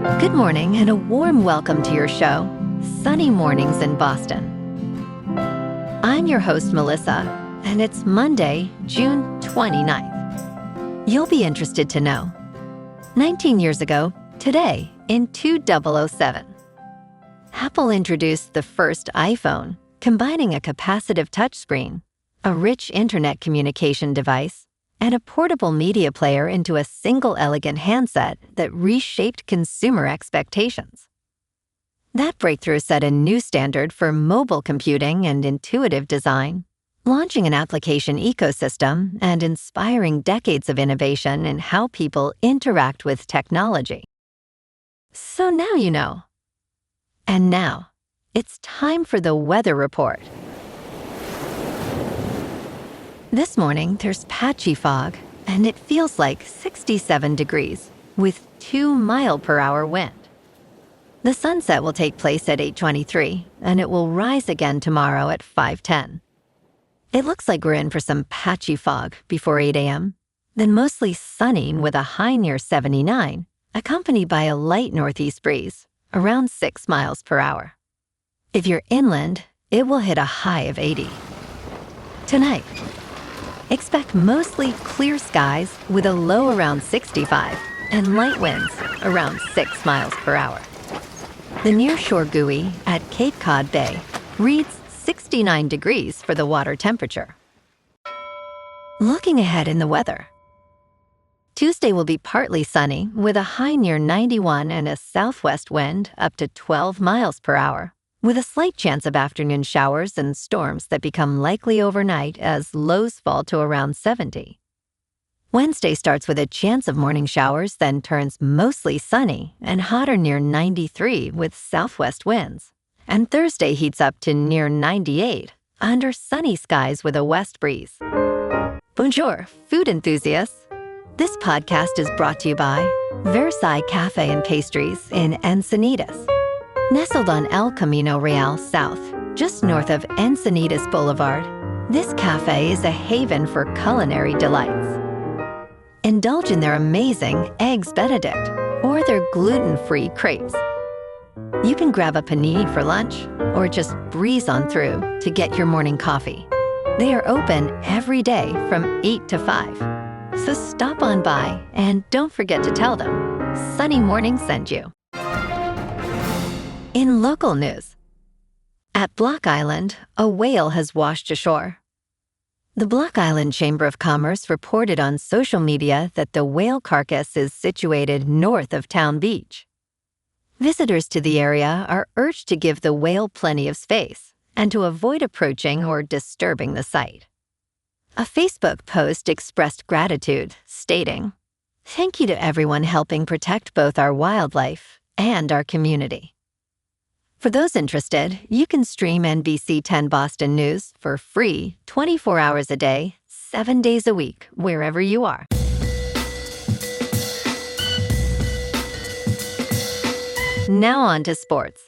Good morning and a warm welcome to your show, Sunny Mornings in Boston. I'm your host, Melissa, and it's Monday, June 29th. You'll be interested to know. 19 years ago, today, in 2007, Apple introduced the first iPhone, combining a capacitive touchscreen, a rich internet communication device, and a portable media player into a single elegant handset that reshaped consumer expectations. That breakthrough set a new standard for mobile computing and intuitive design, launching an application ecosystem and inspiring decades of innovation in how people interact with technology. So now you know. And now, it's time for the weather report. This morning, there's patchy fog, and it feels like 67 degrees, with 2-mile-per-hour wind. The sunset will take place at 8:23, and it will rise again tomorrow at 5:10. It looks like we're in for some patchy fog before 8 a.m., then mostly sunny with a high near 79, accompanied by a light northeast breeze, around 6 miles per hour. If you're inland, it will hit a high of 80. Tonight, expect mostly clear skies with a low around 65 and light winds around 6 miles per hour. The nearshore buoy at Cape Cod Bay reads 69 degrees for the water temperature. Looking ahead in the weather. Tuesday will be partly sunny with a high near 91 and a southwest wind up to 12 miles per hour, with a slight chance of afternoon showers and storms that become likely overnight as lows fall to around 70. Wednesday starts with a chance of morning showers, then turns mostly sunny and hotter near 93 with southwest winds. And Thursday heats up to near 98 under sunny skies with a west breeze. Bonjour, food enthusiasts. This podcast is brought to you by Versailles Cafe and Pastries in Encinitas. Nestled on El Camino Real South, just north of Encinitas Boulevard, this cafe is a haven for culinary delights. Indulge in their amazing Eggs Benedict or their gluten-free crepes. You can grab a panini for lunch or just breeze on through to get your morning coffee. They are open every day from 8 to 5. So stop on by and don't forget to tell them Sunny Morning sent you. In local news, at Block Island, a whale has washed ashore. The Block Island Chamber of Commerce reported on social media that the whale carcass is situated north of Town Beach. Visitors to the area are urged to give the whale plenty of space and to avoid approaching or disturbing the site. A Facebook post expressed gratitude, stating, "Thank you to everyone helping protect both our wildlife and our community." For those interested, you can stream NBC 10 Boston News for free 24 hours a day, 7 days a week, wherever you are. Now on to sports.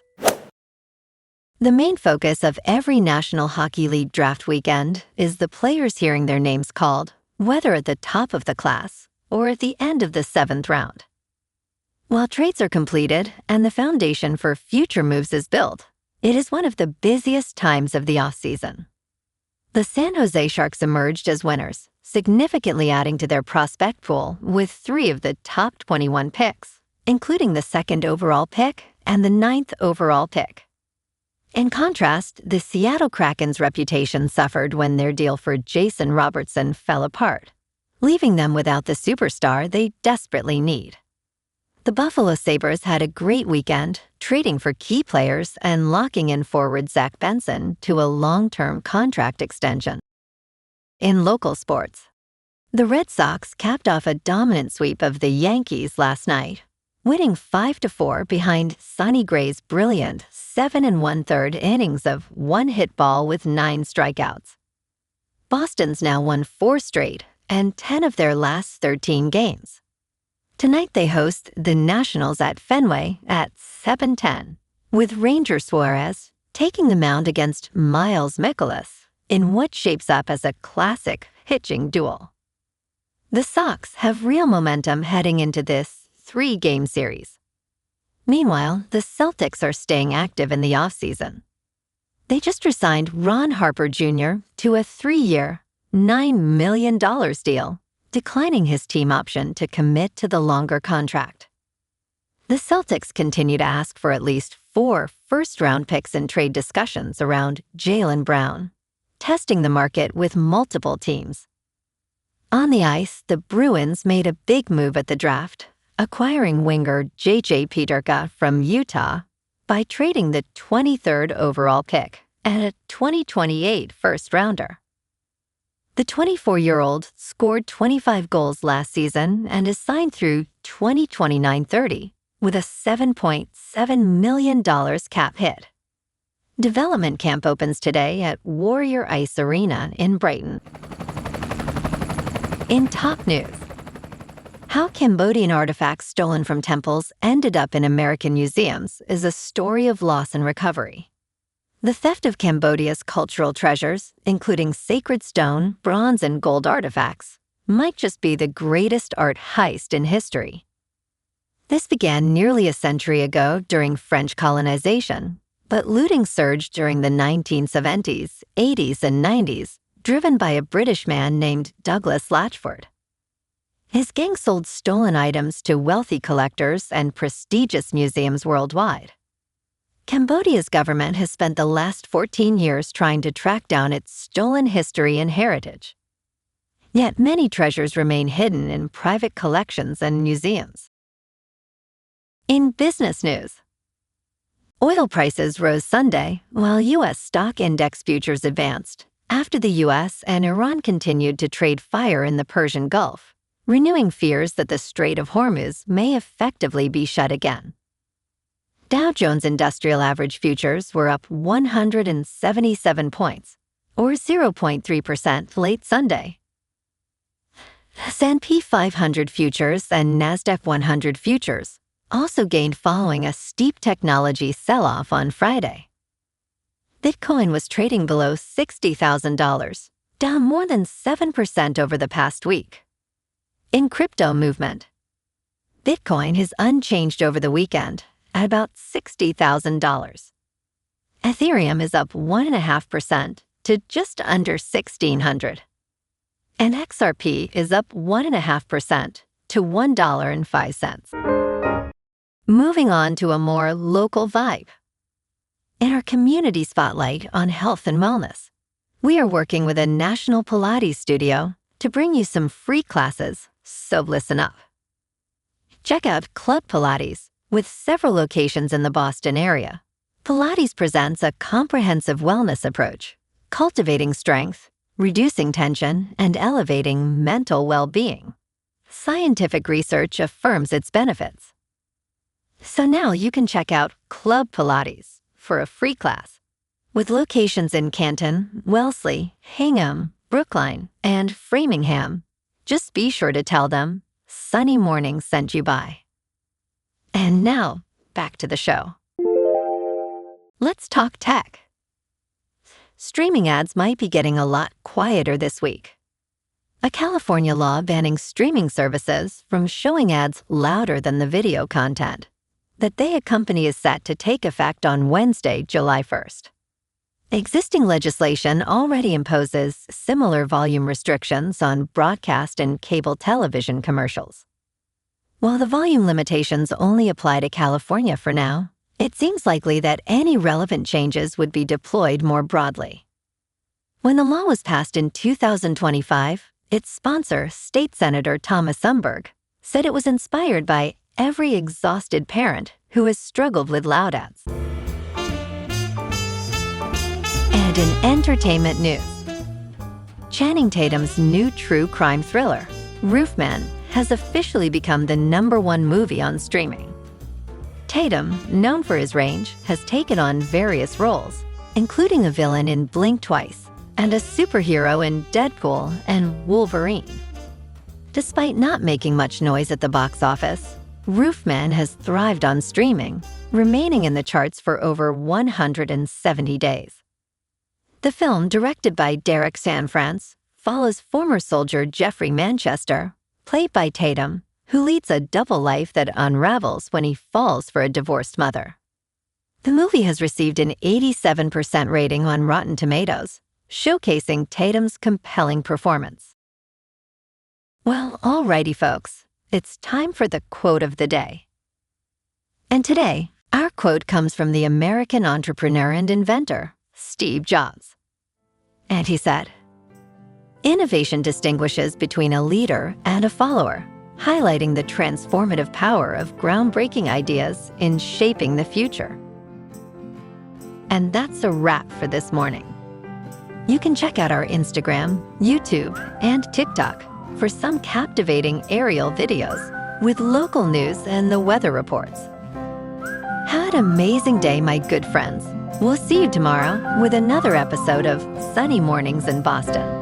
The main focus of every National Hockey League draft weekend is the players hearing their names called, whether at the top of the class or at the end of the 7th round. While trades are completed and the foundation for future moves is built, it is one of the busiest times of the offseason. The San Jose Sharks emerged as winners, significantly adding to their prospect pool with 3 of the top 21 picks, including the 2nd overall pick and the 9th overall pick. In contrast, the Seattle Kraken's reputation suffered when their deal for Jason Robertson fell apart, leaving them without the superstar they desperately need. The Buffalo Sabres had a great weekend, trading for key players and locking in forward Zach Benson to a long-term contract extension. In local sports, the Red Sox capped off a dominant sweep of the Yankees last night, winning 5-4 behind Sonny Gray's brilliant 7 1/3 innings of one-hit ball with 9 strikeouts. Boston's now won 4 straight and 10 of their last 13 games. Tonight they host the Nationals at Fenway at 7:10, with Ranger Suarez taking the mound against Miles Mikolas in what shapes up as a classic pitching duel. The Sox have real momentum heading into this 3-game series. Meanwhile, the Celtics are staying active in the offseason. They just resigned Ron Harper Jr. to a 3-year, $9 million deal, declining his team option to commit to the longer contract. The Celtics continue to ask for at least 4 first-round picks in trade discussions around Jaylen Brown, testing the market with multiple teams. On the ice, the Bruins made a big move at the draft, acquiring winger JJ Peterka from Utah by trading the 23rd overall pick and a 2028 first-rounder. The 24-year-old scored 25 goals last season and is signed through 2029-30 with a $7.7 million cap hit. Development camp opens today at Warrior Ice Arena in Brighton. In top news, how Cambodian artifacts stolen from temples ended up in American museums is a story of loss and recovery. The theft of Cambodia's cultural treasures, including sacred stone, bronze, and gold artifacts, might just be the greatest art heist in history. This began nearly a century ago during French colonization, but looting surged during the 1970s, 80s, and 90s, driven by a British man named Douglas Latchford. His gang sold stolen items to wealthy collectors and prestigious museums worldwide. Cambodia's government has spent the last 14 years trying to track down its stolen history and heritage. Yet many treasures remain hidden in private collections and museums. In business news, oil prices rose Sunday while U.S. stock index futures advanced after the U.S. and Iran continued to trade fire in the Persian Gulf, renewing fears that the Strait of Hormuz may effectively be shut again. Dow Jones Industrial Average futures were up 177 points, or 0.3% late Sunday. S&P 500 futures and NASDAQ 100 futures also gained following a steep technology sell-off on Friday. Bitcoin was trading below $60,000, down more than 7% over the past week. In crypto movement, Bitcoin is unchanged over the weekend at about $60,000. Ethereum is up 1.5% to just under $1,600. And XRP is up 1.5% to $1.05. Moving on to a more local vibe. In our community spotlight on health and wellness, we are working with a national Pilates studio to bring you some free classes, so listen up. Check out Club Pilates. With several locations in the Boston area, Pilates presents a comprehensive wellness approach, cultivating strength, reducing tension, and elevating mental well-being. Scientific research affirms its benefits. So now you can check out Club Pilates for a free class. With locations in Canton, Wellesley, Hingham, Brookline, and Framingham, just be sure to tell them Sunny Morning sent you by. And now, back to the show. Let's talk tech. Streaming ads might be getting a lot quieter this week. A California law banning streaming services from showing ads louder than the video content that they accompany is set to take effect on Wednesday, July 1st. Existing legislation already imposes similar volume restrictions on broadcast and cable television commercials. While the volume limitations only apply to California for now, it seems likely that any relevant changes would be deployed more broadly. When the law was passed in 2025, its sponsor, State Senator Thomas Umberg, said it was inspired by every exhausted parent who has struggled with loud ads. And in entertainment news, Channing Tatum's new true crime thriller, Roofman, has officially become the #1 movie on streaming. Tatum, known for his range, has taken on various roles, including a villain in Blink Twice and a superhero in Deadpool and Wolverine. Despite not making much noise at the box office, Roofman has thrived on streaming, remaining in the charts for over 170 days. The film, directed by Derek Sanfrance, follows former soldier Jeffrey Manchester, played by Tatum, who leads a double life that unravels when he falls for a divorced mother. The movie has received an 87% rating on Rotten Tomatoes, showcasing Tatum's compelling performance. Well, alrighty, folks, it's time for the quote of the day. And today, our quote comes from the American entrepreneur and inventor, Steve Jobs. And he said, "Innovation distinguishes between a leader and a follower, highlighting the transformative power of groundbreaking ideas in shaping the future." And that's a wrap for this morning. You can check out our Instagram, YouTube, and TikTok for some captivating aerial videos with local news and the weather reports. Have an amazing day, my good friends. We'll see you tomorrow with another episode of Sunny Mornings in Boston.